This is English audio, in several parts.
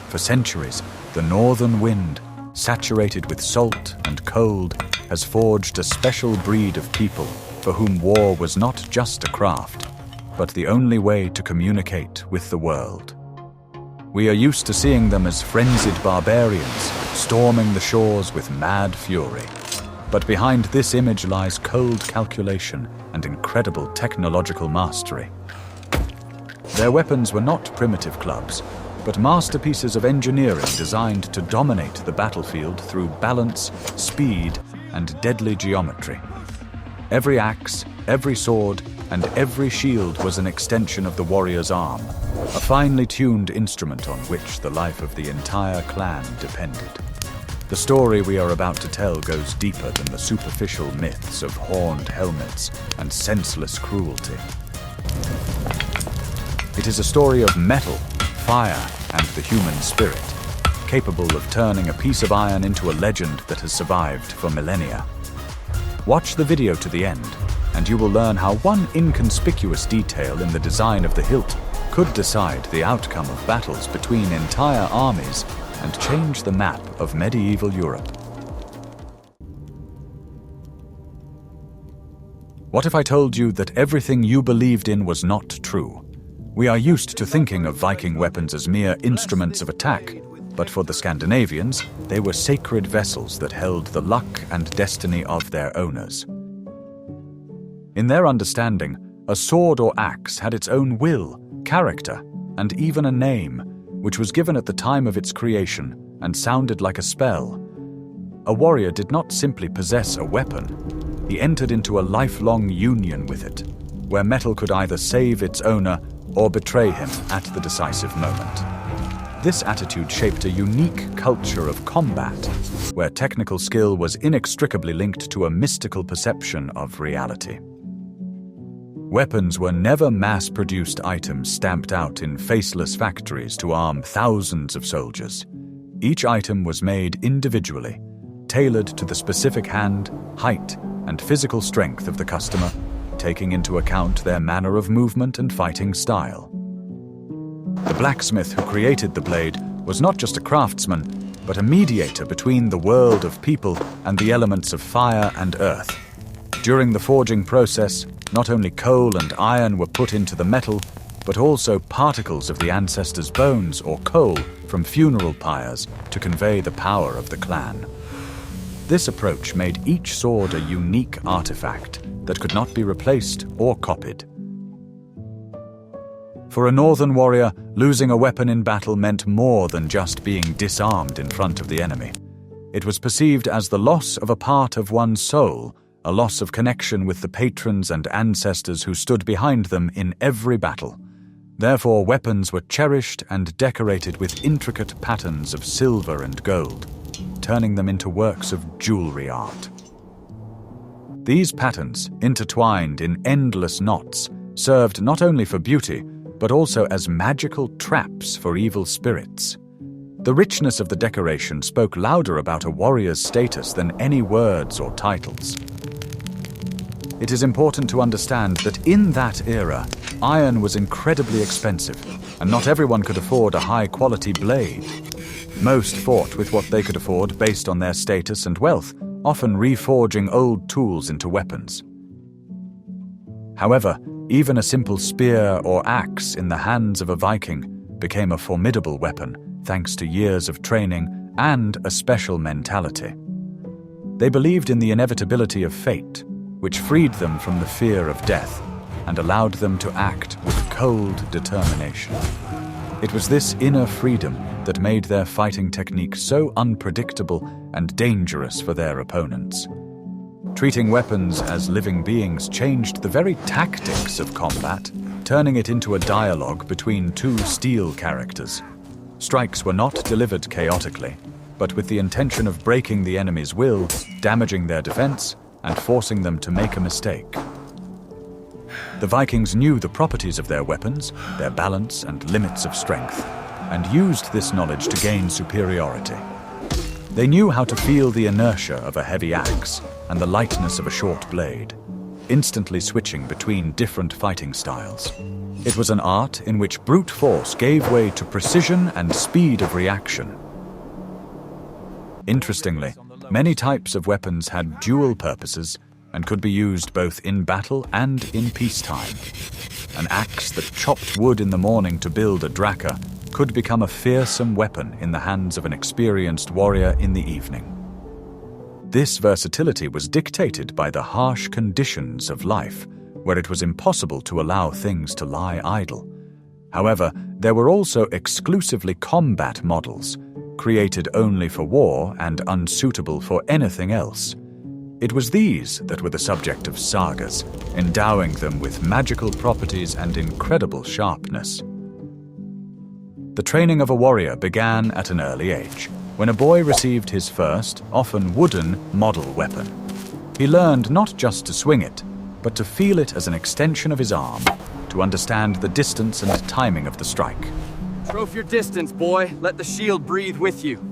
For centuries, the northern wind, saturated with salt and cold, has forged a special breed of people for whom war was not just a craft, but the only way to communicate with the world. We are used to seeing them as frenzied barbarians, storming the shores with mad fury. But behind this image lies cold calculation and incredible technological mastery. Their weapons were not primitive clubs, but masterpieces of engineering designed to dominate the battlefield through balance, speed, and deadly geometry. Every axe, every sword, and every shield was an extension of the warrior's arm, a finely tuned instrument on which the life of the entire clan depended. The story we are about to tell goes deeper than the superficial myths of horned helmets and senseless cruelty. It is a story of metal, fire, and the human spirit, capable of turning a piece of iron into a legend that has survived for millennia. Watch the video to the end, and you will learn how one inconspicuous detail in the design of the hilt could decide the outcome of battles between entire armies and change the map of medieval Europe. What if I told you that everything you believed in was not true? We are used to thinking of Viking weapons as mere instruments of attack, but for the Scandinavians, they were sacred vessels that held the luck and destiny of their owners. In their understanding, a sword or axe had its own will, character, and even a name, which was given at the time of its creation and sounded like a spell. A warrior did not simply possess a weapon, he entered into a lifelong union with it, where metal could either save its owner or betray him at the decisive moment. This attitude shaped a unique culture of combat, where technical skill was inextricably linked to a mystical perception of reality. Weapons were never mass-produced items stamped out in faceless factories to arm thousands of soldiers. Each item was made individually, tailored to the specific hand, height, and physical strength of the customer, taking into account their manner of movement and fighting style. The blacksmith who created the blade was not just a craftsman, but a mediator between the world of people and the elements of fire and earth. During the forging process, not only coal and iron were put into the metal, but also particles of the ancestors' bones or coal from funeral pyres to convey the power of the clan. This approach made each sword a unique artifact that could not be replaced or copied. For a northern warrior, losing a weapon in battle meant more than just being disarmed in front of the enemy. It was perceived as the loss of a part of one's soul, a loss of connection with the patrons and ancestors who stood behind them in every battle. Therefore, weapons were cherished and decorated with intricate patterns of silver and gold, turning them into works of jewelry art. These patterns, intertwined in endless knots, served not only for beauty, but also as magical traps for evil spirits. The richness of the decoration spoke louder about a warrior's status than any words or titles. It is important to understand that in that era, iron was incredibly expensive, and not everyone could afford a high-quality blade. Most fought with what they could afford based on their status and wealth, often reforging old tools into weapons. However, even a simple spear or axe in the hands of a Viking became a formidable weapon thanks to years of training and a special mentality. They believed in the inevitability of fate, which freed them from the fear of death and allowed them to act with cold determination. It was this inner freedom that made their fighting technique so unpredictable and dangerous for their opponents. Treating weapons as living beings changed the very tactics of combat, turning it into a dialogue between two steel characters. Strikes were not delivered chaotically, but with the intention of breaking the enemy's will, damaging their defense, and forcing them to make a mistake. The Vikings knew the properties of their weapons, their balance and limits of strength, and used this knowledge to gain superiority. They knew how to feel the inertia of a heavy axe and the lightness of a short blade. instantly switching between different fighting styles. It was an art in which brute force gave way to precision and speed of reaction. Interestingly, many types of weapons had dual purposes and could be used both in battle and in peacetime. An axe that chopped wood in the morning to build a draka could become a fearsome weapon in the hands of an experienced warrior in the evening. This versatility was dictated by the harsh conditions of life, where it was impossible to allow things to lie idle. However, there were also exclusively combat models, created only for war and unsuitable for anything else. It was these that were the subject of sagas, endowing them with magical properties and incredible sharpness. The training of a warrior began at an early age, when a boy received his first, often wooden, model weapon. He learned not just to swing it, but to feel it as an extension of his arm, to understand the distance and timing of the strike. Trophy your distance, boy. Let the shield breathe with you.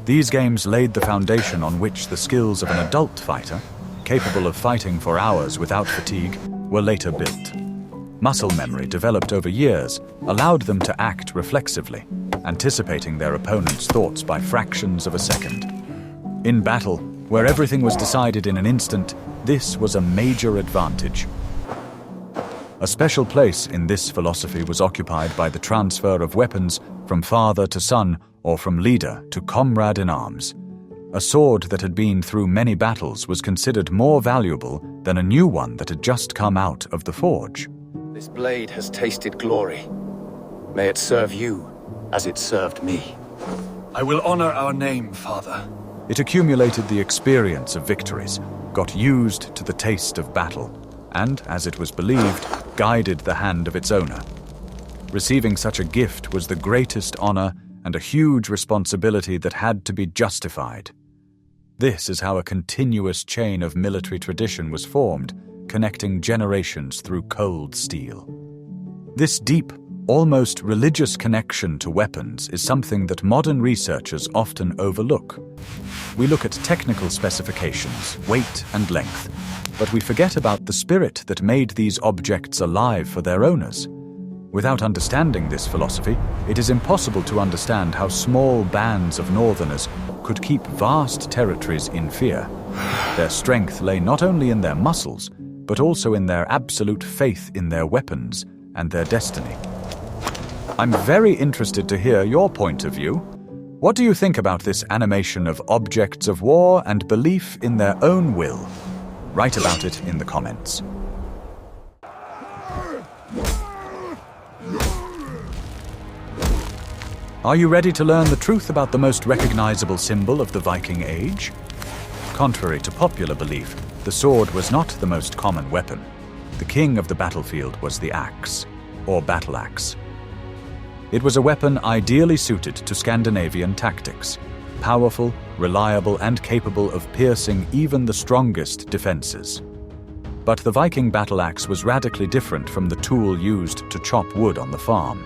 These games laid the foundation on which the skills of an adult fighter, capable of fighting for hours without fatigue, were later built. Muscle memory developed over years allowed them to act reflexively, anticipating their opponent's thoughts by fractions of a second. In battle, where everything was decided in an instant, this was a major advantage. A special place in this philosophy was occupied by the transfer of weapons from father to son or from leader to comrade in arms. A sword that had been through many battles was considered more valuable than a new one that had just come out of the forge. This blade has tasted glory. May it serve you as it served me. I will honor our name, Father. It accumulated the experience of victories, got used to the taste of battle, and, as it was believed, guided the hand of its owner. Receiving such a gift was the greatest honor and a huge responsibility that had to be justified. This is how a continuous chain of military tradition was formed, connecting generations through cold steel. This deep, almost religious connection to weapons is something that modern researchers often overlook. We look at technical specifications, weight and length, but we forget about the spirit that made these objects alive for their owners. Without understanding this philosophy, it is impossible to understand how small bands of northerners could keep vast territories in fear. Their strength lay not only in their muscles, but also in their absolute faith in their weapons and their destiny. I'm very interested to hear your point of view. What do you think about this animation of objects of war and belief in their own will? Write about it in the comments. Are you ready to learn the truth about the most recognizable symbol of the Viking Age? Contrary to popular belief, the sword was not the most common weapon. The king of the battlefield was the axe, or battle axe. It was a weapon ideally suited to Scandinavian tactics, powerful, reliable, and capable of piercing even the strongest defenses. But the Viking battle axe was radically different from the tool used to chop wood on the farm.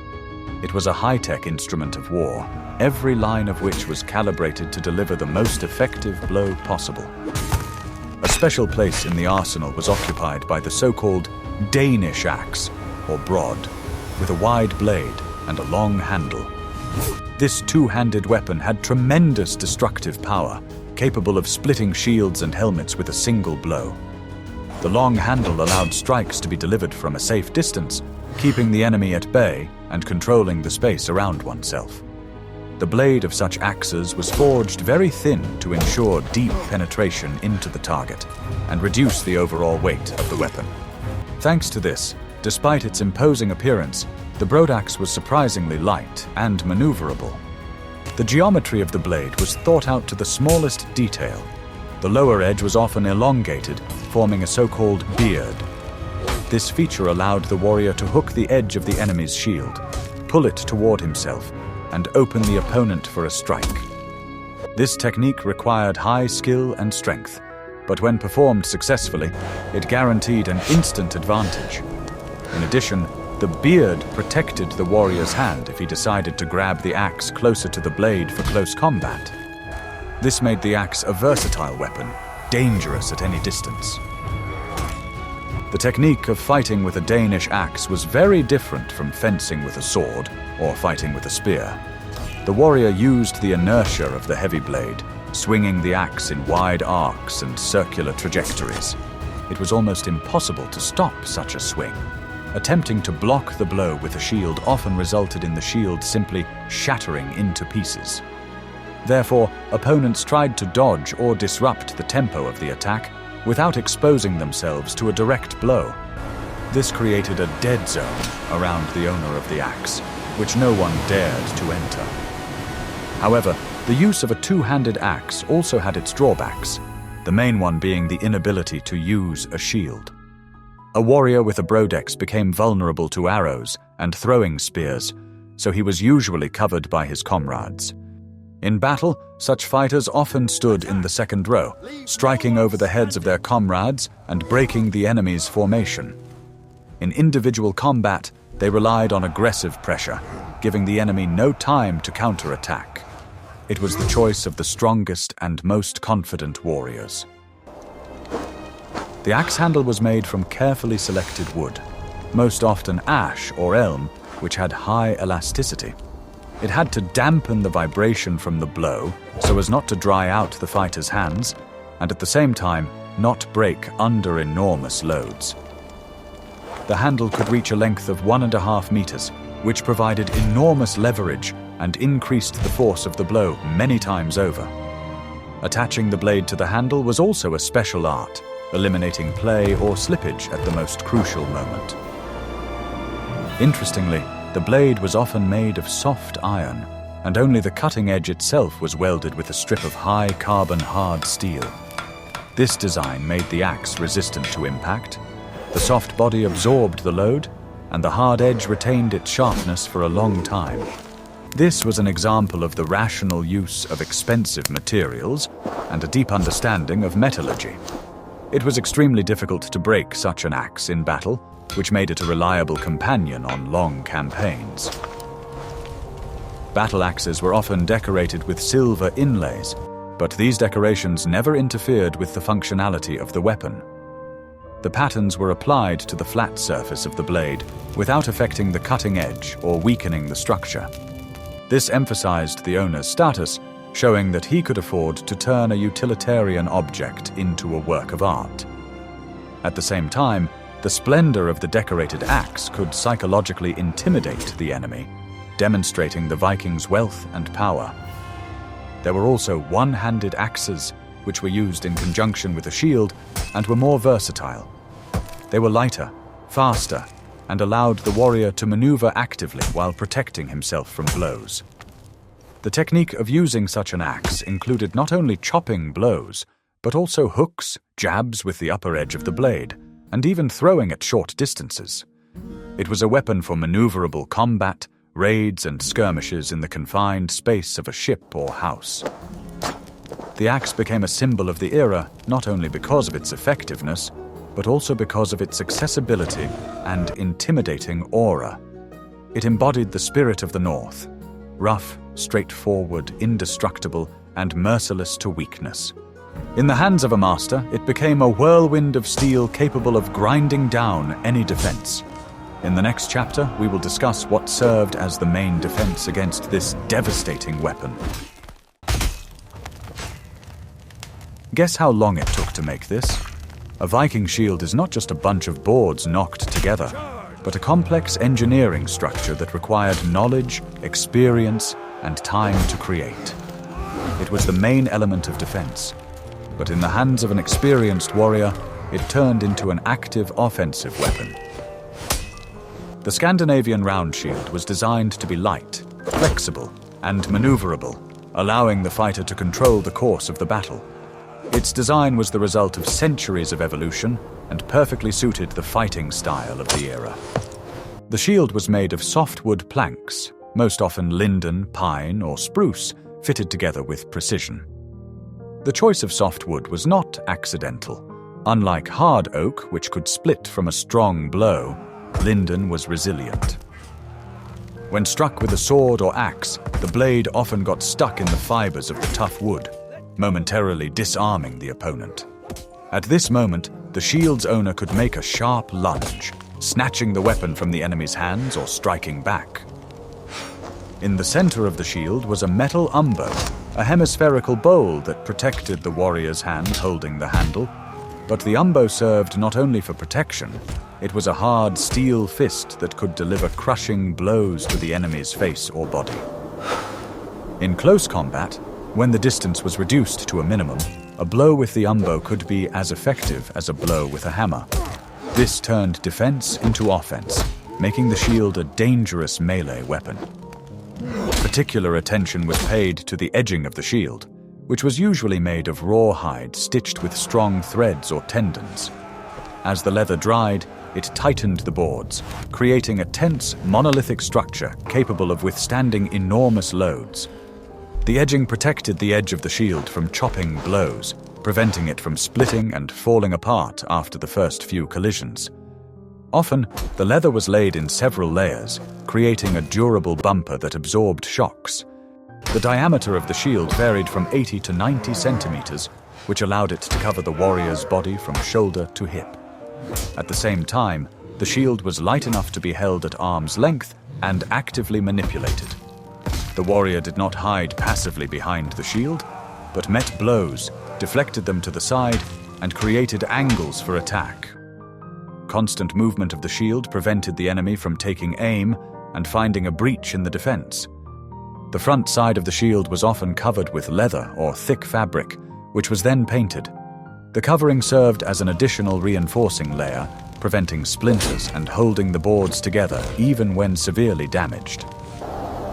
It was a high-tech instrument of war, every line of which was calibrated to deliver the most effective blow possible. A special place in the arsenal was occupied by the so-called Danish axe, or brod, with a wide blade and a long handle. This two-handed weapon had tremendous destructive power, capable of splitting shields and helmets with a single blow. The long handle allowed strikes to be delivered from a safe distance, keeping the enemy at bay and controlling the space around oneself. The blade of such axes was forged very thin to ensure deep penetration into the target and reduce the overall weight of the weapon. Thanks to this, despite its imposing appearance, the broadaxe was surprisingly light and maneuverable. The geometry of the blade was thought out to the smallest detail. The lower edge was often elongated, forming a so-called beard. This feature allowed the warrior to hook the edge of the enemy's shield, pull it toward himself, and open the opponent for a strike. This technique required high skill and strength, but when performed successfully, it guaranteed an instant advantage. In addition, the beard protected the warrior's hand if he decided to grab the axe closer to the blade for close combat. This made the axe a versatile weapon, dangerous at any distance. The technique of fighting with a Danish axe was very different from fencing with a sword or fighting with a spear. The warrior used the inertia of the heavy blade, swinging the axe in wide arcs and circular trajectories. It was almost impossible to stop such a swing. Attempting to block the blow with a shield often resulted in the shield simply shattering into pieces. Therefore, opponents tried to dodge or disrupt the tempo of the attack without exposing themselves to a direct blow. This created a dead zone around the owner of the axe, which no one dared to enter. However, the use of a two-handed axe also had its drawbacks, the main one being the inability to use a shield. A warrior with a broadex became vulnerable to arrows and throwing spears, so he was usually covered by his comrades. In battle, such fighters often stood in the second row, striking over the heads of their comrades and breaking the enemy's formation. In individual combat, they relied on aggressive pressure, giving the enemy no time to counterattack. It was the choice of the strongest and most confident warriors. The axe handle was made from carefully selected wood, most often ash or elm, which had high elasticity. It had to dampen the vibration from the blow so as not to dry out the fighter's hands, and at the same time not break under enormous loads. The handle could reach a length of 1.5 meters, which provided enormous leverage and increased the force of the blow many times over. Attaching the blade to the handle was also a special art, eliminating play or slippage at the most crucial moment. Interestingly, the blade was often made of soft iron, and only the cutting edge itself was welded with a strip of high-carbon hard steel. This design made the axe resistant to impact. The soft body absorbed the load, and the hard edge retained its sharpness for a long time. This was an example of the rational use of expensive materials and a deep understanding of metallurgy. It was extremely difficult to break such an axe in battle, which made it a reliable companion on long campaigns. Battle axes were often decorated with silver inlays, but these decorations never interfered with the functionality of the weapon. The patterns were applied to the flat surface of the blade without affecting the cutting edge or weakening the structure. This emphasized the owner's status, showing that he could afford to turn a utilitarian object into a work of art. At the same time, the splendor of the decorated axe could psychologically intimidate the enemy, demonstrating the Vikings' wealth and power. There were also one-handed axes, which were used in conjunction with a shield and were more versatile. They were lighter, faster, and allowed the warrior to maneuver actively while protecting himself from blows. The technique of using such an axe included not only chopping blows, but also hooks, jabs with the upper edge of the blade, and even throwing at short distances. It was a weapon for maneuverable combat, raids, and skirmishes in the confined space of a ship or house. The axe became a symbol of the era not only because of its effectiveness, but also because of its accessibility and intimidating aura. It embodied the spirit of the North, rough, straightforward, indestructible, and merciless to weakness. In the hands of a master, it became a whirlwind of steel capable of grinding down any defense. In the next chapter, we will discuss what served as the main defense against this devastating weapon. Guess how long it took to make this? A Viking shield is not just a bunch of boards knocked together, but a complex engineering structure that required knowledge, experience, and time to create. It was the main element of defense, but in the hands of an experienced warrior, it turned into an active offensive weapon. The Scandinavian round shield was designed to be light, flexible, and maneuverable, allowing the fighter to control the course of the battle. Its design was the result of centuries of evolution and perfectly suited the fighting style of the era. The shield was made of softwood planks, most often linden, pine, or spruce, fitted together with precision. The choice of softwood was not accidental. Unlike hard oak, which could split from a strong blow, linden was resilient. When struck with a sword or axe, the blade often got stuck in the fibers of the tough wood, momentarily disarming the opponent. At this moment, the shield's owner could make a sharp lunge, snatching the weapon from the enemy's hands or striking back. In the center of the shield was a metal umbo, a hemispherical bowl that protected the warrior's hand holding the handle. But the umbo served not only for protection, it was a hard steel fist that could deliver crushing blows to the enemy's face or body. In close combat, when the distance was reduced to a minimum, a blow with the umbo could be as effective as a blow with a hammer. This turned defense into offense, making the shield a dangerous melee weapon. Particular attention was paid to the edging of the shield, which was usually made of rawhide stitched with strong threads or tendons. As the leather dried, it tightened the boards, creating a tense, monolithic structure capable of withstanding enormous loads. The edging protected the edge of the shield from chopping blows, preventing it from splitting and falling apart after the first few collisions. Often, the leather was laid in several layers, creating a durable bumper that absorbed shocks. The diameter of the shield varied from 80 to 90 centimeters, which allowed it to cover the warrior's body from shoulder to hip. At the same time, the shield was light enough to be held at arm's length and actively manipulated. The warrior did not hide passively behind the shield, but met blows, deflected them to the side, and created angles for attack. Constant movement of the shield prevented the enemy from taking aim and finding a breach in the defense. The front side of the shield was often covered with leather or thick fabric, which was then painted. The covering served as an additional reinforcing layer, preventing splinters and holding the boards together even when severely damaged.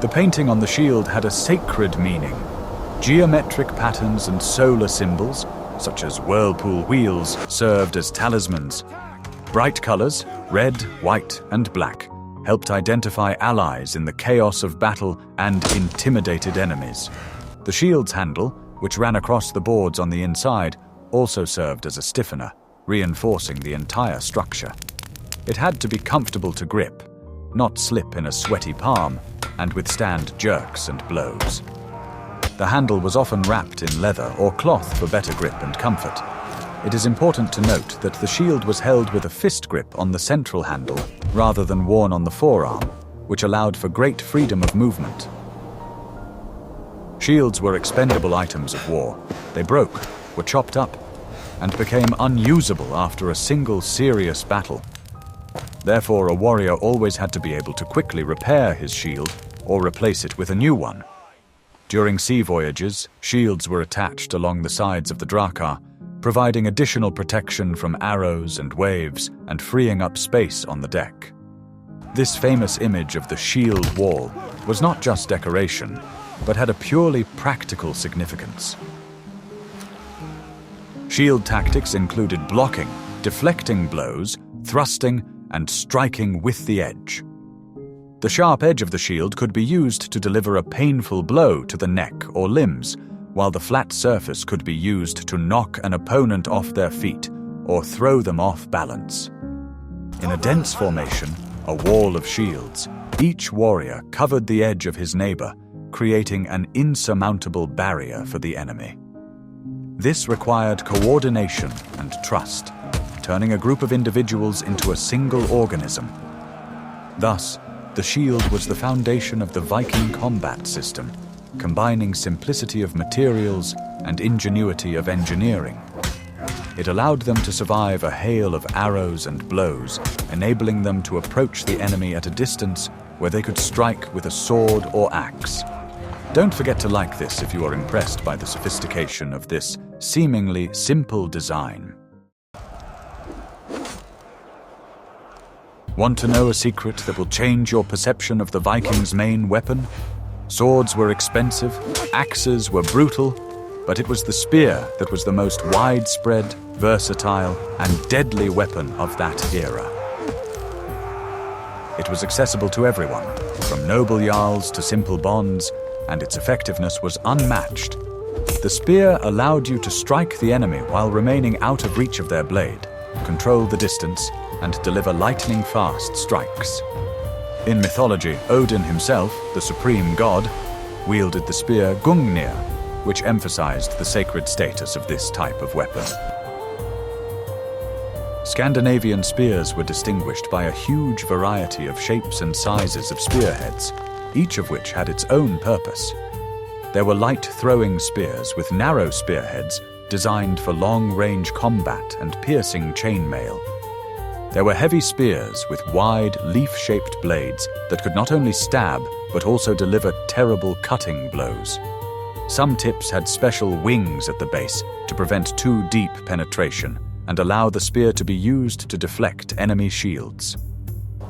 The painting on the shield had a sacred meaning. Geometric patterns and solar symbols, such as whirlpool wheels, served as talismans. Bright colors, red, white, and black, helped identify allies in the chaos of battle and intimidated enemies. The shield's handle, which ran across the boards on the inside, also served as a stiffener, reinforcing the entire structure. It had to be comfortable to grip, not slip in a sweaty palm, and withstand jerks and blows. The handle was often wrapped in leather or cloth for better grip and comfort. It is important to note that the shield was held with a fist grip on the central handle rather than worn on the forearm, which allowed for great freedom of movement. Shields were expendable items of war. They broke, were chopped up, and became unusable after a single serious battle. Therefore, a warrior always had to be able to quickly repair his shield or replace it with a new one. During sea voyages, shields were attached along the sides of the drakkar, providing additional protection from arrows and waves and freeing up space on the deck. This famous image of the shield wall was not just decoration, but had a purely practical significance. Shield tactics included blocking, deflecting blows, thrusting, and striking with the edge. The sharp edge of the shield could be used to deliver a painful blow to the neck or limbs, while the flat surface could be used to knock an opponent off their feet or throw them off balance. In a dense formation, a wall of shields, each warrior covered the edge of his neighbor, creating an insurmountable barrier for the enemy. This required coordination and trust, turning a group of individuals into a single organism. Thus, the shield was the foundation of the Viking combat system, combining simplicity of materials and ingenuity of engineering. It allowed them to survive a hail of arrows and blows, enabling them to approach the enemy at a distance where they could strike with a sword or axe. Don't forget to like this if you are impressed by the sophistication of this seemingly simple design. Want to know a secret that will change your perception of the Vikings' main weapon? Swords were expensive, axes were brutal, but it was the spear that was the most widespread, versatile, and deadly weapon of that era. It was accessible to everyone, from noble jarls to simple bonds, and its effectiveness was unmatched. The spear allowed you to strike the enemy while remaining out of reach of their blade, control the distance, and deliver lightning-fast strikes. In mythology, Odin himself, the supreme god, wielded the spear Gungnir, which emphasized the sacred status of this type of weapon. Scandinavian spears were distinguished by a huge variety of shapes and sizes of spearheads, each of which had its own purpose. There were light throwing spears with narrow spearheads designed for long-range combat and piercing chainmail. There were heavy spears with wide, leaf-shaped blades that could not only stab, but also deliver terrible cutting blows. Some tips had special wings at the base to prevent too deep penetration and allow the spear to be used to deflect enemy shields.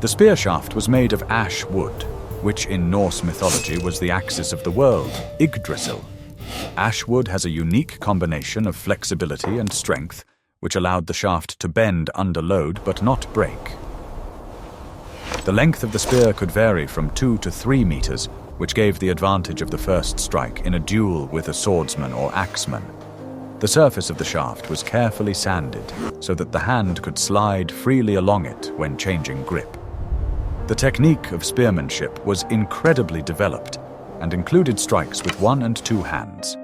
The spear shaft was made of ash wood, which in Norse mythology was the axis of the world, Yggdrasil. Ash wood has a unique combination of flexibility and strength, which allowed the shaft to bend under load but not break. The length of the spear could vary from 2 to 3 meters, which gave the advantage of the first strike in a duel with a swordsman or axeman. The surface of the shaft was carefully sanded so that the hand could slide freely along it when changing grip. The technique of spearmanship was incredibly developed and included strikes with 1 and 2 hands.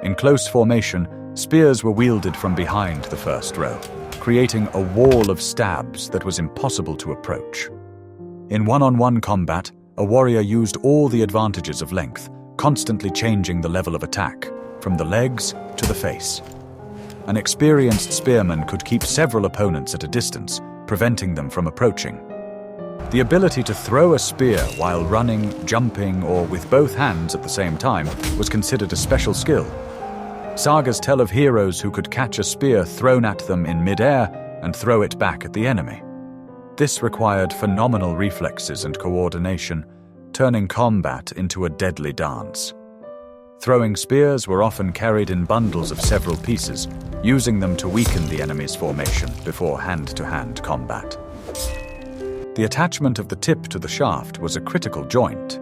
In close formation, spears were wielded from behind the first row, creating a wall of stabs that was impossible to approach. In one-on-one combat, a warrior used all the advantages of length, constantly changing the level of attack, from the legs to the face. An experienced spearman could keep several opponents at a distance, preventing them from approaching. The ability to throw a spear while running, jumping, or with both hands at the same time was considered a special skill. Sagas tell of heroes who could catch a spear thrown at them in mid-air and throw it back at the enemy. This required phenomenal reflexes and coordination, turning combat into a deadly dance. Throwing spears were often carried in bundles of several pieces, using them to weaken the enemy's formation before hand-to-hand combat. The attachment of the tip to the shaft was a critical joint.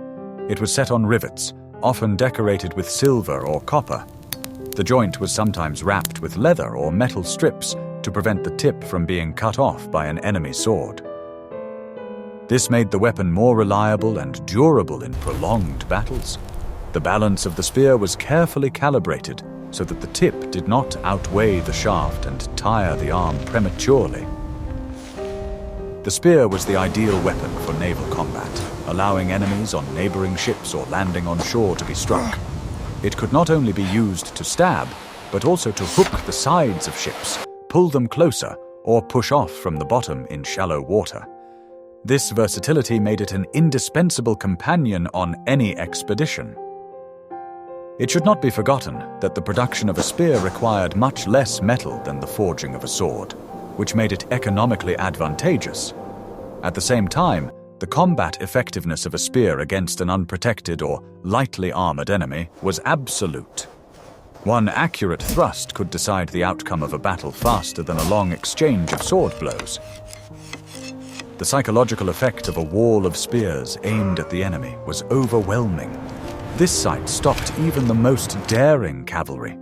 It was set on rivets, often decorated with silver or copper. The joint was sometimes wrapped with leather or metal strips to prevent the tip from being cut off by an enemy sword. This made the weapon more reliable and durable in prolonged battles. The balance of the spear was carefully calibrated so that the tip did not outweigh the shaft and tire the arm prematurely. The spear was the ideal weapon for naval combat, allowing enemies on neighboring ships or landing on shore to be struck. It could not only be used to stab, but also to hook the sides of ships, pull them closer, or push off from the bottom in shallow water. This versatility made it an indispensable companion on any expedition. It should not be forgotten that the production of a spear required much less metal than the forging of a sword, which made it economically advantageous. At the same time, the combat effectiveness of a spear against an unprotected or lightly armored enemy was absolute. One accurate thrust could decide the outcome of a battle faster than a long exchange of sword blows. The psychological effect of a wall of spears aimed at the enemy was overwhelming. This sight stopped even the most daring cavalry.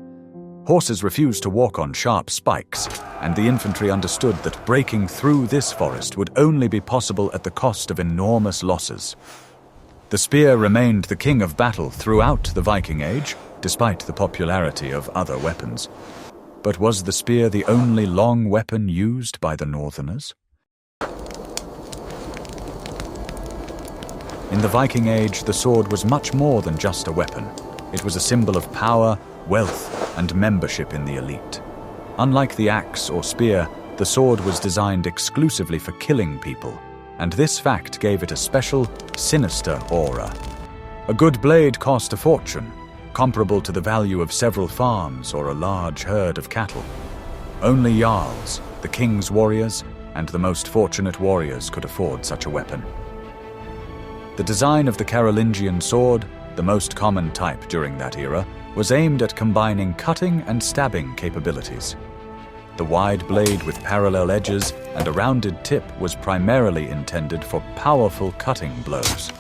Horses refused to walk on sharp spikes, and the infantry understood that breaking through this forest would only be possible at the cost of enormous losses. The spear remained the king of battle throughout the Viking Age, despite the popularity of other weapons. But was the spear the only long weapon used by the Northerners? In the Viking Age, the sword was much more than just a weapon. It was a symbol of power, wealth, and membership in the elite. Unlike the axe or spear, the sword was designed exclusively for killing people, and this fact gave it a special, sinister aura. A good blade cost a fortune, comparable to the value of several farms or a large herd of cattle. Only jarls, the king's warriors, and the most fortunate warriors could afford such a weapon. The design of the Carolingian sword, the most common type during that era, was aimed at combining cutting and stabbing capabilities. The wide blade with parallel edges and a rounded tip was primarily intended for powerful cutting blows.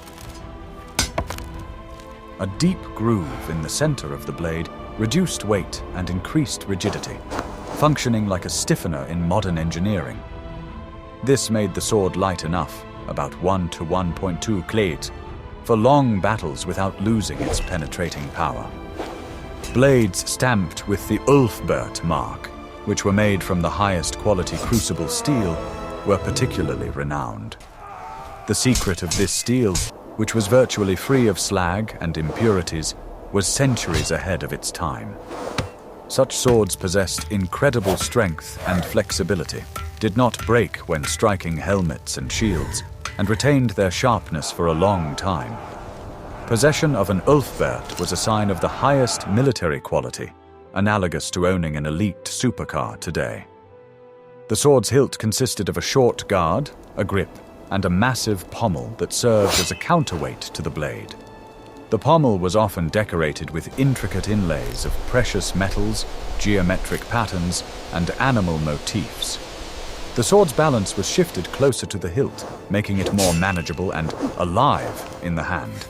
A deep groove in the center of the blade reduced weight and increased rigidity, functioning like a stiffener in modern engineering. This made the sword light enough, about 1 to 1.2 klet, for long battles without losing its penetrating power. Blades stamped with the Ulfbert mark, which were made from the highest quality crucible steel, were particularly renowned. The secret of this steel, which was virtually free of slag and impurities, was centuries ahead of its time. Such swords possessed incredible strength and flexibility, did not break when striking helmets and shields, and retained their sharpness for a long time. Possession of an ulfbert was a sign of the highest military quality, analogous to owning an elite supercar today. The sword's hilt consisted of a short guard, a grip, and a massive pommel that served as a counterweight to the blade. The pommel was often decorated with intricate inlays of precious metals, geometric patterns, and animal motifs. The sword's balance was shifted closer to the hilt, making it more manageable and alive in the hand.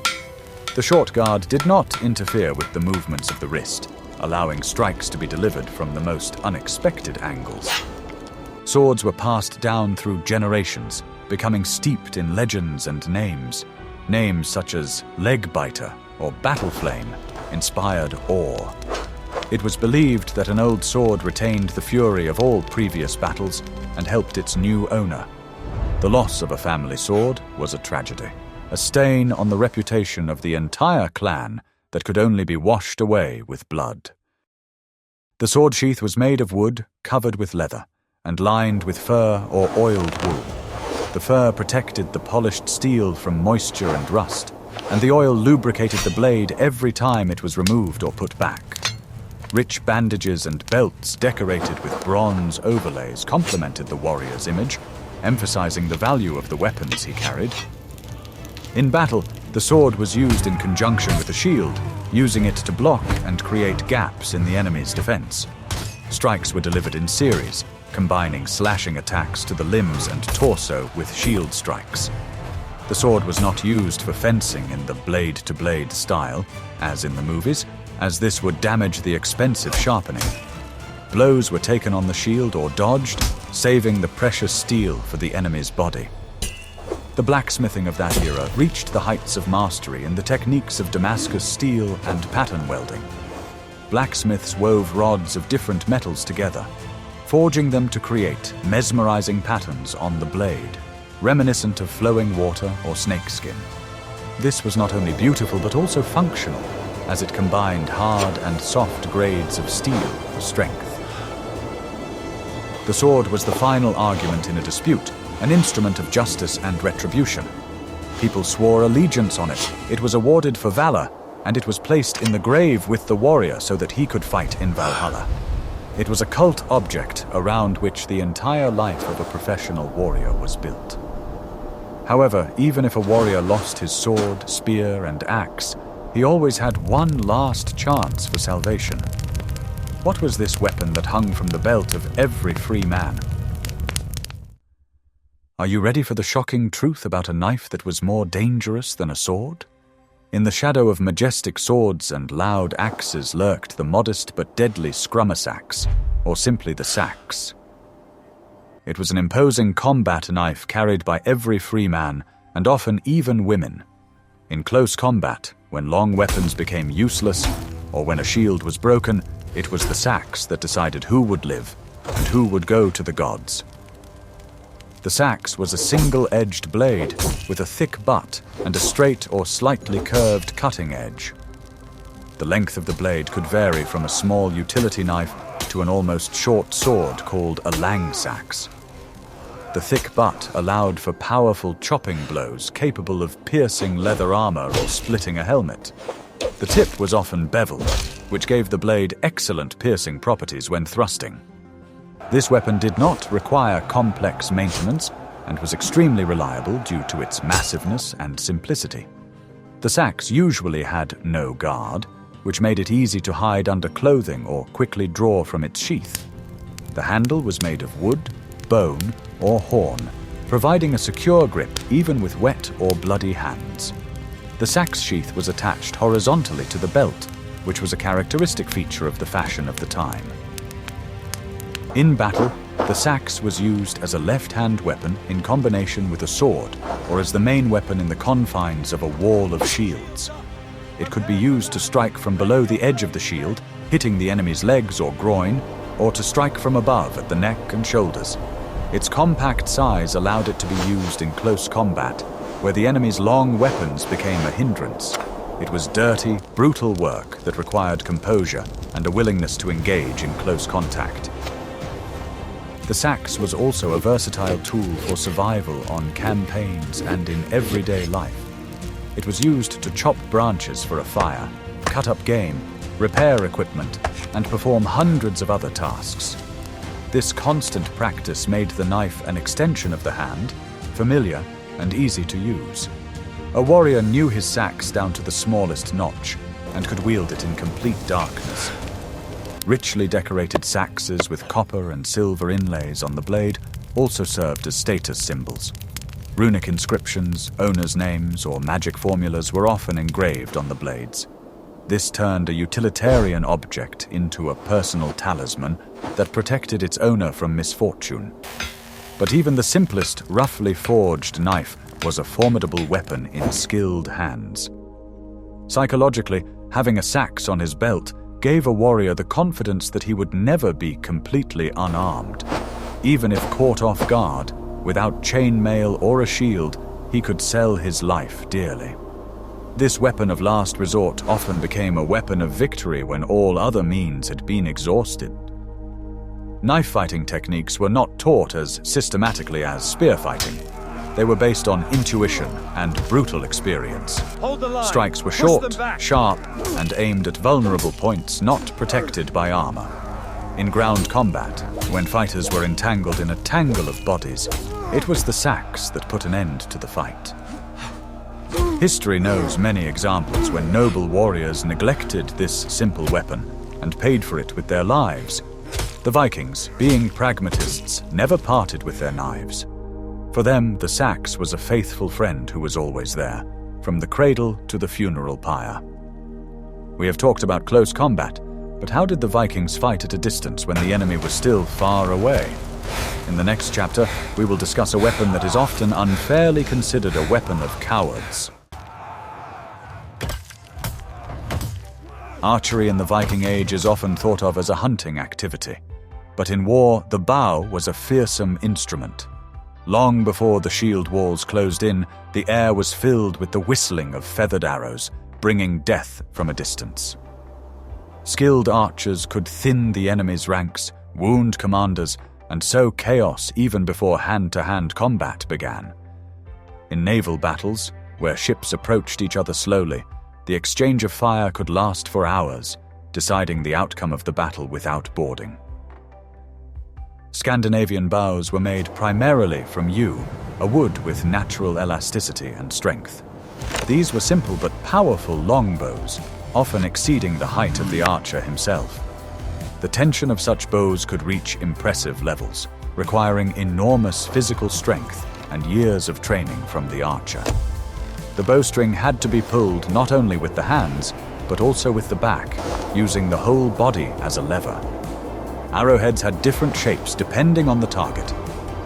The short guard did not interfere with the movements of the wrist, allowing strikes to be delivered from the most unexpected angles. Swords were passed down through generations, becoming steeped in legends and names. Names such as Legbiter or Battleflame inspired awe. It was believed that an old sword retained the fury of all previous battles and helped its new owner. The loss of a family sword was a tragedy, a stain on the reputation of the entire clan that could only be washed away with blood. The sword sheath was made of wood covered with leather and lined with fur or oiled wool. The fur protected the polished steel from moisture and rust, and the oil lubricated the blade every time it was removed or put back. Rich bandages and belts decorated with bronze overlays complemented the warrior's image, emphasizing the value of the weapons he carried. In battle, the sword was used in conjunction with a shield, using it to block and create gaps in the enemy's defense. Strikes were delivered in series, combining slashing attacks to the limbs and torso with shield strikes. The sword was not used for fencing in the blade-to-blade style, as in the movies, as this would damage the expensive sharpening. Blows were taken on the shield or dodged, saving the precious steel for the enemy's body. The blacksmithing of that era reached the heights of mastery in the techniques of Damascus steel and pattern welding. Blacksmiths wove rods of different metals together, forging them to create mesmerizing patterns on the blade, reminiscent of flowing water or snakeskin. This was not only beautiful but also functional, as it combined hard and soft grades of steel for strength. The sword was the final argument in a dispute, an instrument of justice and retribution. People swore allegiance on it, it was awarded for valor, and it was placed in the grave with the warrior so that he could fight in Valhalla. It was a cult object around which the entire life of a professional warrior was built. However, even if a warrior lost his sword, spear, and axe, he always had one last chance for salvation. What was this weapon that hung from the belt of every free man? Are you ready for the shocking truth about a knife that was more dangerous than a sword? In the shadow of majestic swords and loud axes lurked the modest but deadly scrummace axe, or simply the sax. It was an imposing combat knife carried by every free man, and often even women. In close combat, when long weapons became useless, or when a shield was broken, it was the sax that decided who would live and who would go to the gods. The sax was a single-edged blade with a thick butt and a straight or slightly curved cutting edge. The length of the blade could vary from a small utility knife to an almost short sword called a langsax. The thick butt allowed for powerful chopping blows capable of piercing leather armor or splitting a helmet. The tip was often beveled, which gave the blade excellent piercing properties when thrusting. This weapon did not require complex maintenance and was extremely reliable due to its massiveness and simplicity. The sax usually had no guard, which made it easy to hide under clothing or quickly draw from its sheath. The handle was made of wood, bone, or horn, providing a secure grip even with wet or bloody hands. The sax sheath was attached horizontally to the belt, which was a characteristic feature of the fashion of the time. In battle, the sax was used as a left-hand weapon in combination with a sword, or as the main weapon in the confines of a wall of shields. It could be used to strike from below the edge of the shield, hitting the enemy's legs or groin, or to strike from above at the neck and shoulders. Its compact size allowed it to be used in close combat, where the enemy's long weapons became a hindrance. It was dirty, brutal work that required composure and a willingness to engage in close contact. The sax was also a versatile tool for survival on campaigns and in everyday life. It was used to chop branches for a fire, cut up game, repair equipment, and perform hundreds of other tasks. This constant practice made the knife an extension of the hand, familiar and easy to use. A warrior knew his sax down to the smallest notch and could wield it in complete darkness. Richly decorated saxes with copper and silver inlays on the blade also served as status symbols. Runic inscriptions, owners' names, or magic formulas were often engraved on the blades. This turned a utilitarian object into a personal talisman that protected its owner from misfortune. But even the simplest, roughly forged knife was a formidable weapon in skilled hands. Psychologically, having a sax on his belt gave a warrior the confidence that he would never be completely unarmed. Even if caught off guard, without chainmail or a shield, he could sell his life dearly. This weapon of last resort often became a weapon of victory when all other means had been exhausted. Knife fighting techniques were not taught as systematically as spear fighting. They were based on intuition and brutal experience. Strikes were short, sharp, and aimed at vulnerable points not protected by armor. In ground combat, when fighters were entangled in a tangle of bodies, it was the sax that put an end to the fight. History knows many examples when noble warriors neglected this simple weapon and paid for it with their lives. The Vikings, being pragmatists, never parted with their knives. For them, the sax was a faithful friend who was always there, from the cradle to the funeral pyre. We have talked about close combat, but how did the Vikings fight at a distance when the enemy was still far away? In the next chapter, we will discuss a weapon that is often unfairly considered a weapon of cowards. Archery in the Viking Age is often thought of as a hunting activity, but in war, the bow was a fearsome instrument. Long before the shield walls closed in, the air was filled with the whistling of feathered arrows, bringing death from a distance. Skilled archers could thin the enemy's ranks, wound commanders, and sow chaos even before hand-to-hand combat began. In naval battles, where ships approached each other slowly, the exchange of fire could last for hours, deciding the outcome of the battle without boarding. Scandinavian bows were made primarily from yew, a wood with natural elasticity and strength. These were simple but powerful longbows, often exceeding the height of the archer himself. The tension of such bows could reach impressive levels, requiring enormous physical strength and years of training from the archer. The bowstring had to be pulled not only with the hands, but also with the back, using the whole body as a lever. Arrowheads had different shapes depending on the target.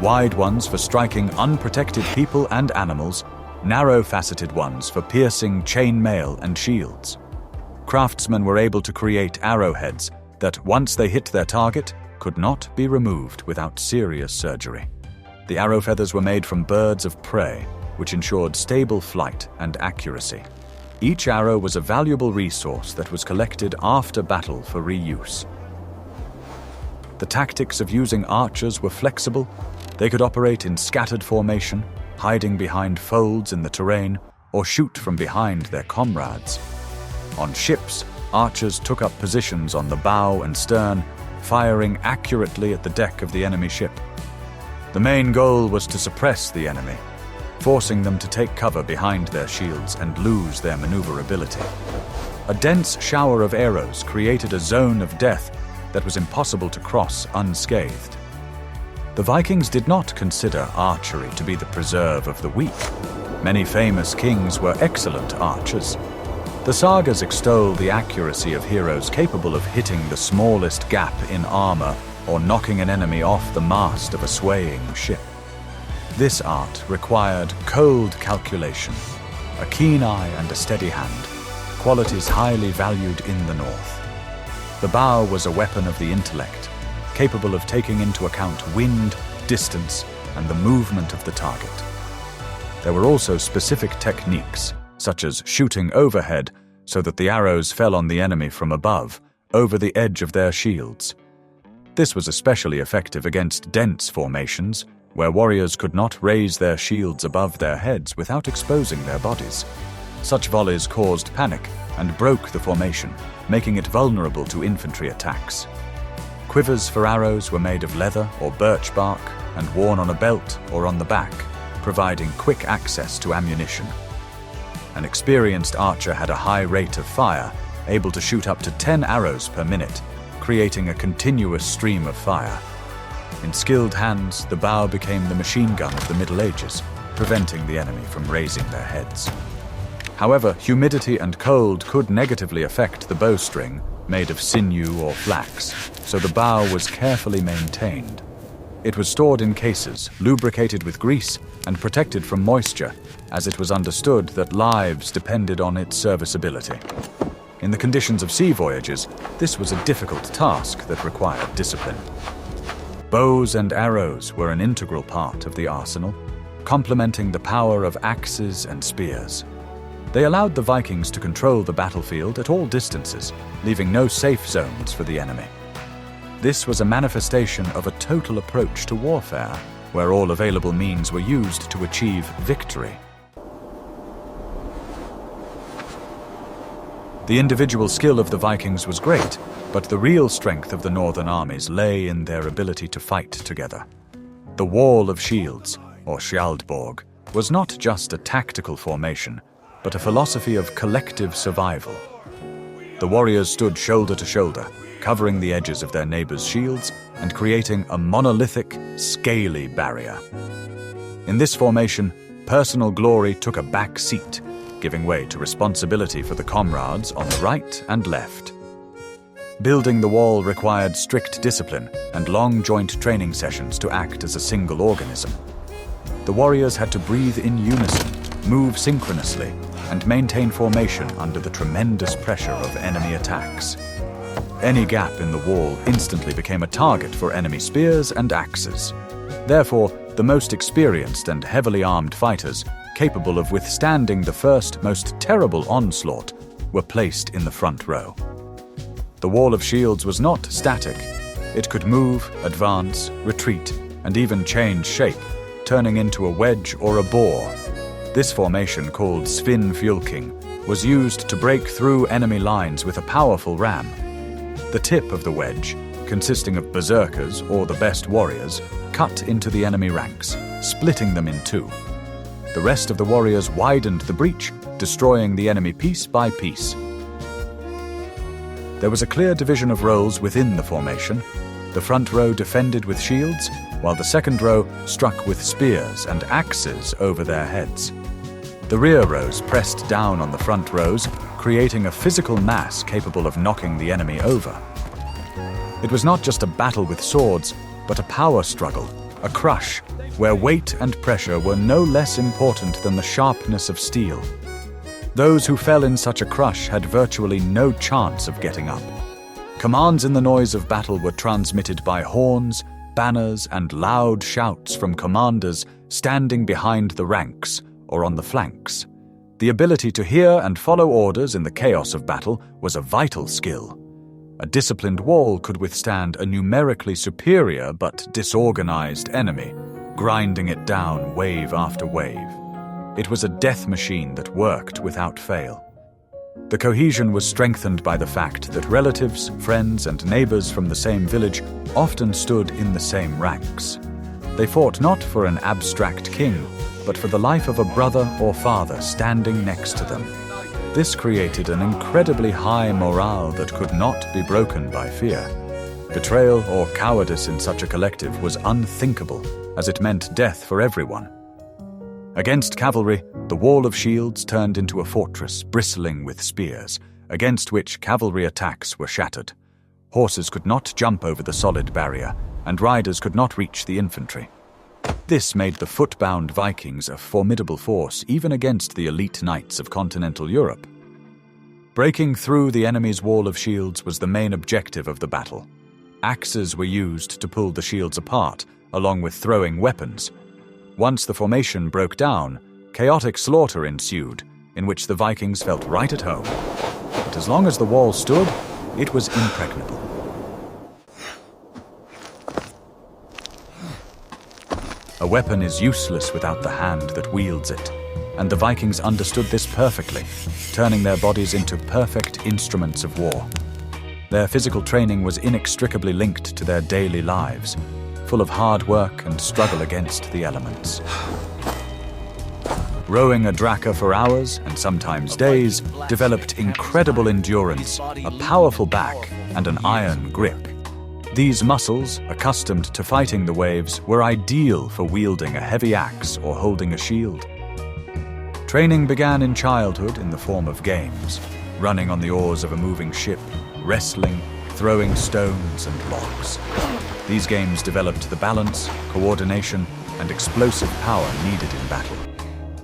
Wide ones for striking unprotected people and animals, narrow-faceted ones for piercing chainmail and shields. Craftsmen were able to create arrowheads that, once they hit their target, could not be removed without serious surgery. The arrow feathers were made from birds of prey, which ensured stable flight and accuracy. Each arrow was a valuable resource that was collected after battle for reuse. The tactics of using archers were flexible. They could operate in scattered formation, hiding behind folds in the terrain, or shoot from behind their comrades. On ships, archers took up positions on the bow and stern, firing accurately at the deck of the enemy ship. The main goal was to suppress the enemy, forcing them to take cover behind their shields and lose their maneuverability. A dense shower of arrows created a zone of death that was impossible to cross unscathed. The Vikings did not consider archery to be the preserve of the weak. Many famous kings were excellent archers. The sagas extol the accuracy of heroes capable of hitting the smallest gap in armor or knocking an enemy off the mast of a swaying ship. This art required cold calculation, a keen eye and a steady hand, qualities highly valued in the North. The bow was a weapon of the intellect, capable of taking into account wind, distance, and the movement of the target. There were also specific techniques, such as shooting overhead so that the arrows fell on the enemy from above, over the edge of their shields. This was especially effective against dense formations, where warriors could not raise their shields above their heads without exposing their bodies. Such volleys caused panic and broke the formation, making it vulnerable to infantry attacks. Quivers for arrows were made of leather or birch bark and worn on a belt or on the back, providing quick access to ammunition. An experienced archer had a high rate of fire, able to shoot up to 10 arrows per minute, creating a continuous stream of fire. In skilled hands, the bow became the machine gun of the Middle Ages, preventing the enemy from raising their heads. However, humidity and cold could negatively affect the bowstring, made of sinew or flax, so the bow was carefully maintained. It was stored in cases, lubricated with grease, and protected from moisture, as it was understood that lives depended on its serviceability. In the conditions of sea voyages, this was a difficult task that required discipline. Bows and arrows were an integral part of the arsenal, complementing the power of axes and spears. They allowed the Vikings to control the battlefield at all distances, leaving no safe zones for the enemy. This was a manifestation of a total approach to warfare, where all available means were used to achieve victory. The individual skill of the Vikings was great, but the real strength of the northern armies lay in their ability to fight together. The Wall of Shields, or Skjaldborg, was not just a tactical formation, but a philosophy of collective survival. The warriors stood shoulder to shoulder, covering the edges of their neighbors' shields and creating a monolithic, scaly barrier. In this formation, personal glory took a back seat, giving way to responsibility for the comrades on the right and left. Building the wall required strict discipline and long joint training sessions to act as a single organism. The warriors had to breathe in unison, move synchronously, and maintain formation under the tremendous pressure of enemy attacks. Any gap in the wall instantly became a target for enemy spears and axes. Therefore, the most experienced and heavily armed fighters, capable of withstanding the first, most terrible onslaught, were placed in the front row. The Wall of Shields was not static. It could move, advance, retreat, and even change shape, turning into a wedge or a boar. This formation, called Svinfjolking, was used to break through enemy lines with a powerful ram. The tip of the wedge, consisting of berserkers or the best warriors, cut into the enemy ranks, splitting them in two. The rest of the warriors widened the breach, destroying the enemy piece by piece. There was a clear division of roles within the formation. The front row defended with shields, while the second row struck with spears and axes over their heads. The rear rows pressed down on the front rows, creating a physical mass capable of knocking the enemy over. It was not just a battle with swords, but a power struggle, a crush, where weight and pressure were no less important than the sharpness of steel. Those who fell in such a crush had virtually no chance of getting up. Commands in the noise of battle were transmitted by horns, banners, and loud shouts from commanders standing behind the ranks or on the flanks. The ability to hear and follow orders in the chaos of battle was a vital skill. A disciplined wall could withstand a numerically superior but disorganized enemy, grinding it down wave after wave. It was a death machine that worked without fail. The cohesion was strengthened by the fact that relatives, friends, and neighbors from the same village often stood in the same ranks. They fought not for an abstract king, but for the life of a brother or father standing next to them. This created an incredibly high morale that could not be broken by fear. Betrayal or cowardice in such a collective was unthinkable, as it meant death for everyone. Against cavalry, the Wall of Shields turned into a fortress bristling with spears, against which cavalry attacks were shattered. Horses could not jump over the solid barrier, and riders could not reach the infantry. This made the foot-bound Vikings a formidable force even against the elite knights of continental Europe. Breaking through the enemy's Wall of Shields was the main objective of the battle. Axes were used to pull the shields apart, along with throwing weapons. Once the formation broke down, chaotic slaughter ensued, in which the Vikings felt right at home. But as long as the wall stood, it was impregnable. A weapon is useless without the hand that wields it, and the Vikings understood this perfectly, turning their bodies into perfect instruments of war. Their physical training was inextricably linked to their daily lives, full of hard work and struggle against the elements. Rowing a draka for hours, and sometimes days, developed incredible endurance, a powerful back, and an iron grip. These muscles, accustomed to fighting the waves, were ideal for wielding a heavy axe or holding a shield. Training began in childhood in the form of games, running on the oars of a moving ship, wrestling, throwing stones and logs. These games developed the balance, coordination, and explosive power needed in battle.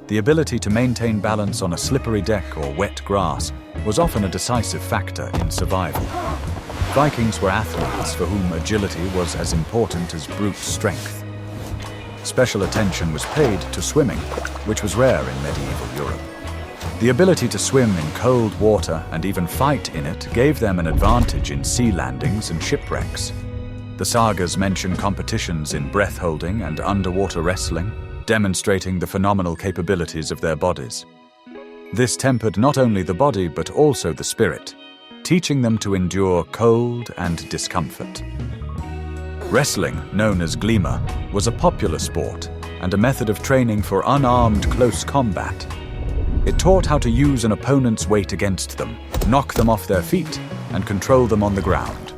The ability to maintain balance on a slippery deck or wet grass was often a decisive factor in survival. Vikings were athletes for whom agility was as important as brute strength. Special attention was paid to swimming, which was rare in medieval Europe. The ability to swim in cold water and even fight in it gave them an advantage in sea landings and shipwrecks. The sagas mention competitions in breath-holding and underwater wrestling, demonstrating the phenomenal capabilities of their bodies. This tempered not only the body but also the spirit, teaching them to endure cold and discomfort. Wrestling, known as glima, was a popular sport and a method of training for unarmed close combat. It taught how to use an opponent's weight against them, knock them off their feet, and control them on the ground.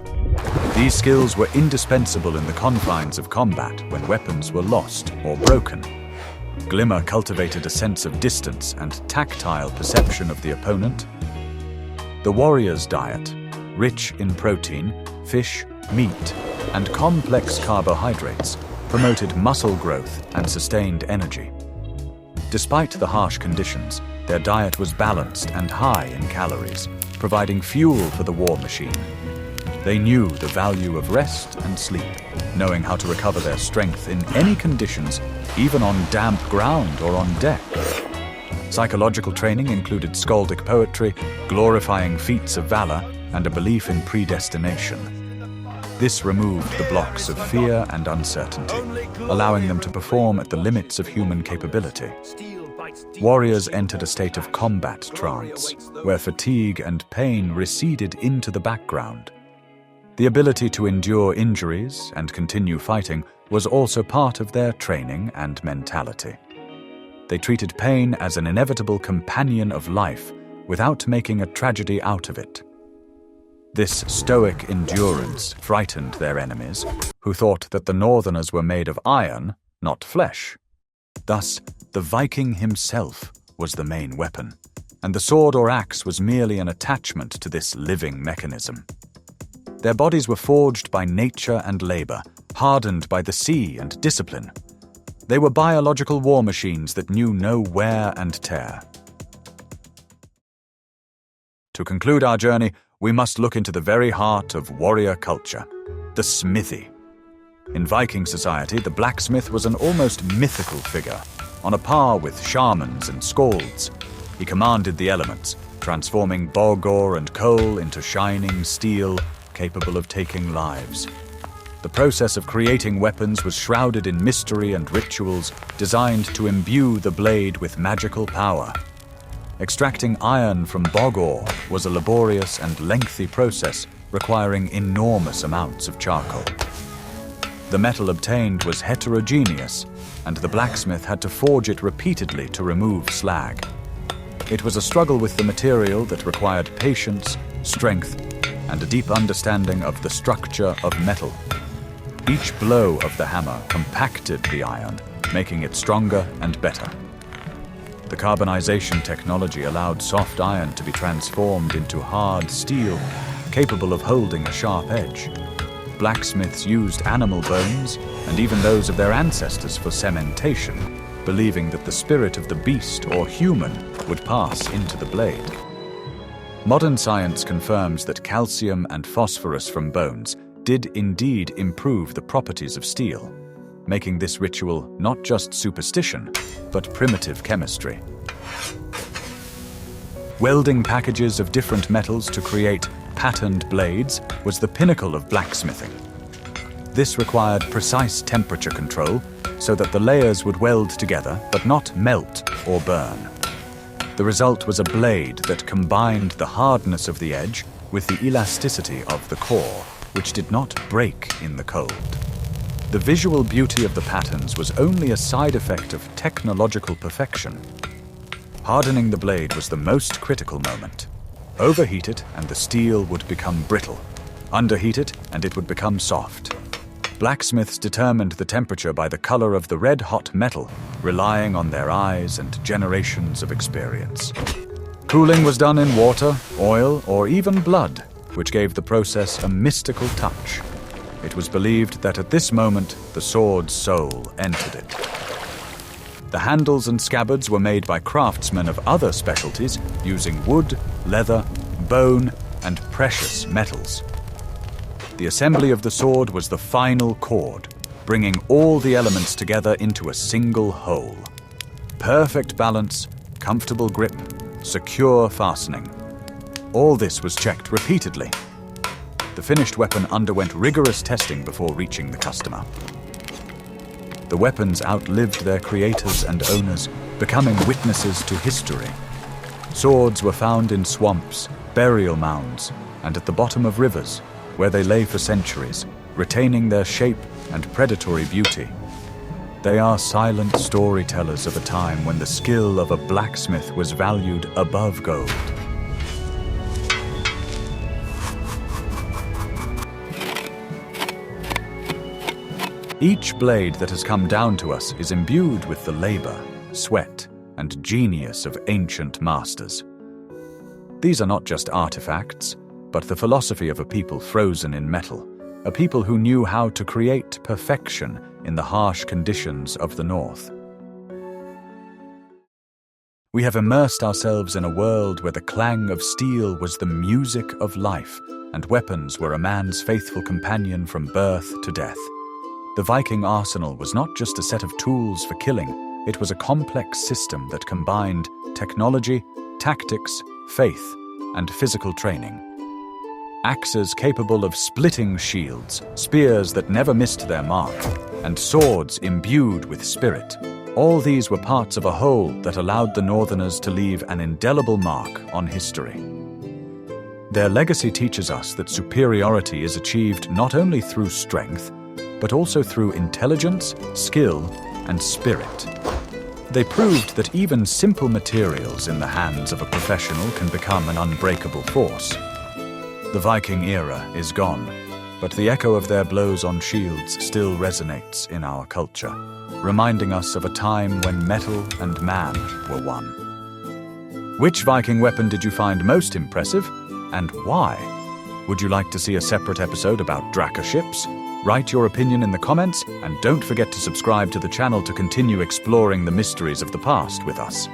These skills were indispensable in the confines of combat when weapons were lost or broken. Glima cultivated a sense of distance and tactile perception of the opponent. The warrior's diet, rich in protein, fish, meat, and complex carbohydrates, promoted muscle growth and sustained energy. Despite the harsh conditions, their diet was balanced and high in calories, providing fuel for the war machine. They knew the value of rest and sleep, knowing how to recover their strength in any conditions, even on damp ground or on deck. Psychological training included skaldic poetry, glorifying feats of valor, and a belief in predestination. This removed the blocks of fear and uncertainty, allowing them to perform at the limits of human capability. Warriors entered a state of combat trance, where fatigue and pain receded into the background. The ability to endure injuries and continue fighting was also part of their training and mentality. They treated pain as an inevitable companion of life without making a tragedy out of it. This stoic endurance frightened their enemies, who thought that the Northerners were made of iron, not flesh. Thus, the Viking himself was the main weapon, and the sword or axe was merely an attachment to this living mechanism. Their bodies were forged by nature and labor, hardened by the sea and discipline. They were biological war machines that knew no wear and tear. To conclude our journey, we must look into the very heart of warrior culture, the smithy. In Viking society, the blacksmith was an almost mythical figure, on a par with shamans and skalds. He commanded the elements, transforming bog ore and coal into shining steel, capable of taking lives. The process of creating weapons was shrouded in mystery and rituals designed to imbue the blade with magical power. Extracting iron from bog ore was a laborious and lengthy process requiring enormous amounts of charcoal. The metal obtained was heterogeneous, and the blacksmith had to forge it repeatedly to remove slag. It was a struggle with the material that required patience, strength, and a deep understanding of the structure of metal. Each blow of the hammer compacted the iron, making it stronger and better. The carbonization technology allowed soft iron to be transformed into hard steel, capable of holding a sharp edge. Blacksmiths used animal bones, and even those of their ancestors, for cementation, believing that the spirit of the beast or human would pass into the blade. Modern science confirms that calcium and phosphorus from bones did indeed improve the properties of steel, making this ritual not just superstition, but primitive chemistry. Welding packages of different metals to create patterned blades was the pinnacle of blacksmithing. This required precise temperature control so that the layers would weld together but not melt or burn. The result was a blade that combined the hardness of the edge with the elasticity of the core, which did not break in the cold. The visual beauty of the patterns was only a side effect of technological perfection. Hardening the blade was the most critical moment. Overheat it and the steel would become brittle. Underheat it and it would become soft. Blacksmiths determined the temperature by the color of the red-hot metal, relying on their eyes and generations of experience. Cooling was done in water, oil, or even blood, which gave the process a mystical touch. It was believed that at this moment, the sword's soul entered it. The handles and scabbards were made by craftsmen of other specialties using wood, leather, bone, and precious metals. The assembly of the sword was the final chord, bringing all the elements together into a single whole. Perfect balance, comfortable grip, secure fastening. All this was checked repeatedly. The finished weapon underwent rigorous testing before reaching the customer. The weapons outlived their creators and owners, becoming witnesses to history. Swords were found in swamps, burial mounds, and at the bottom of rivers, where they lay for centuries, retaining their shape and predatory beauty. They are silent storytellers of a time when the skill of a blacksmith was valued above gold. Each blade that has come down to us is imbued with the labor, sweat, and genius of ancient masters. These are not just artifacts, but the philosophy of a people frozen in metal, a people who knew how to create perfection in the harsh conditions of the North. We have immersed ourselves in a world where the clang of steel was the music of life, and weapons were a man's faithful companion from birth to death. The Viking arsenal was not just a set of tools for killing, it was a complex system that combined technology, tactics, faith, and physical training. Axes capable of splitting shields, spears that never missed their mark, and swords imbued with spirit. All these were parts of a whole that allowed the Northerners to leave an indelible mark on history. Their legacy teaches us that superiority is achieved not only through strength, but also through intelligence, skill, and spirit. They proved that even simple materials in the hands of a professional can become an unbreakable force. The Viking era is gone, but the echo of their blows on shields still resonates in our culture, reminding us of a time when metal and man were one. Which Viking weapon did you find most impressive, and why? Would you like to see a separate episode about Draka ships? Write your opinion in the comments, and don't forget to subscribe to the channel to continue exploring the mysteries of the past with us.